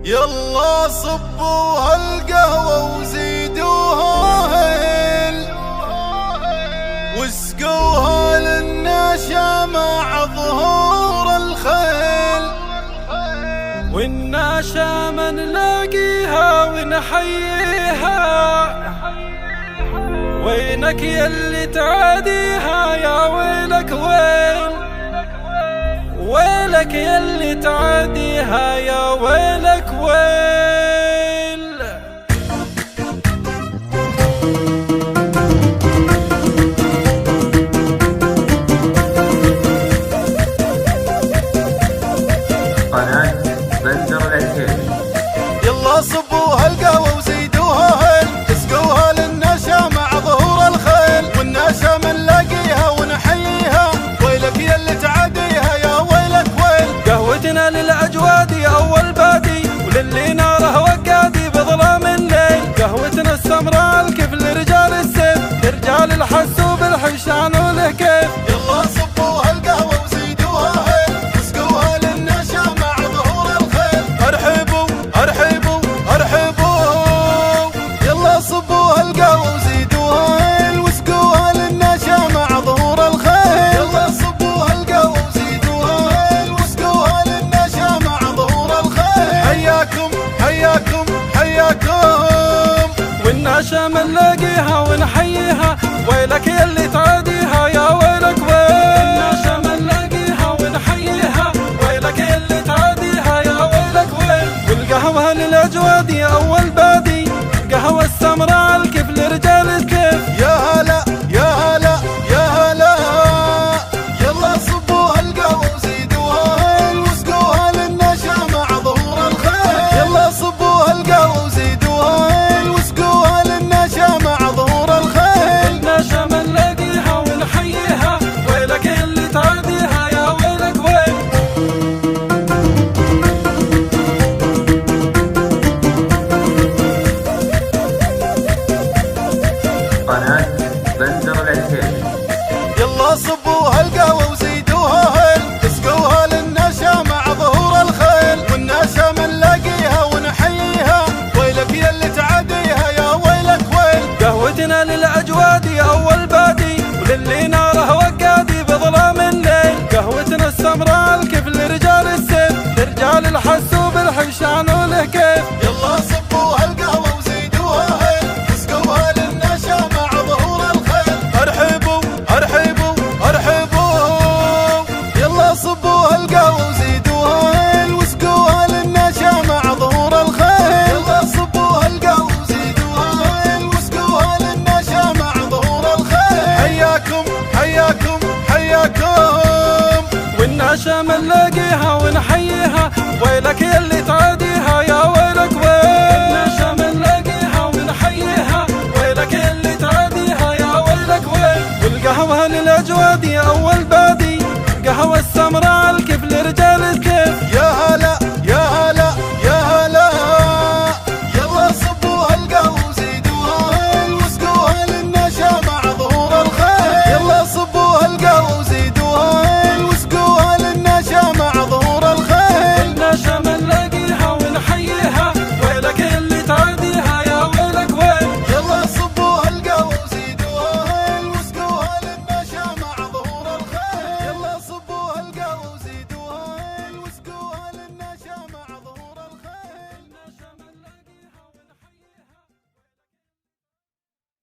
يلا صبوا هالقهوة وزيدوها هيل، واسقوها للنشا مع ظهور الخيل. والنشا ما نلاقيها ونحييها، وينك يلي تعاديها يا ويلك ويل، ويلك يلي تعاديها يا ويلك ويل. قناة بندر العتيبي. يلا صبوا هالقهوة وزيدوها هيل، اسقوها للنشا مع ظهور الخيل. والنشا منلاقيها ونحييها، ويلك يلي تعاديها يا ويلك ويل. قهوتنا للأجوادي أول بادي، وللي ناره وقادي بظلام الليل. قهوتنا السمراء الكيف لرجال السيف، لرجال الحس بالحشان وله كيف. يلا صبوا هالقهوة وزيدوها هيل، اسقوها للنشا مع ظهور الخيل. ارحبوا ارحبوا ارحبوا، يلا صبوا هالقهوة وزيدوها هيل، واسقوها للنشا مع ظهور الخيل. يلا صبوا هالقهوة وزيدوها هيل، واسقوها للنشا مع ظهور الخيل. حياكم حياكم حياكم. والنشا منلاقيها ونحييها، ويلك يلي تعاديها يا ويلك ويل. النشا منلاقيها ونحييها، ويلك يلي تعاديها يا ويلك ويل. والقهوة للأجوادي أول بادي، قهوة السمراء الكيف لرجال الكيف. يا هلا يا هلا يا هلا، يلا صبوا هالقهوة وزيدوها هيل، واسقوها للنشا مع ظهور الخيل. يلا صبوا هالقهوة وزيدوها هيل، واسقوها للنشا مع ظهور الخيل. النشا منلاقيها ونحييها، ويلك يلي تعاديها يا ويلك ويل. قناة بندر العتيبي. يلا صبوا هالقهوة وزيدوها هيل، اسقوها للنشا مع ظهور الخيل. والنشا منلاقيها ونحييها، ويلك يلي تعاديها يا ويلك ويل. قهوتنا للأجوادي أول بادي، وللي ناره وقادي بظلام الليل. قهوتنا السمراء الكيف لرجال السيف، لرجال الحس بالحشان وله كيف. يلا صبوا هالقهوة وزيدوها هيل، اسقوها للنشا مع ظهور الخيل. ارحبوا ارحبوا ارحبوا، يلا صبوا هالقهوة وزيدوها هيل، واسقوها للنشا مع ظهور الخيل. يلا صبوا هالقهوة وزيدوها هيل، واسقوها للنشا مع ظهور الخيل. حياكم حياكم حياكم. والنشا منلاقيها ونحييها، ويلك يلي تعاديها يا ويلك ويل. النشا منلاقيها ونحييها، ويلك يلي تعاديها يا ويلك ويل. والقهوة للأجوادي أول بادي، قهوة السمراء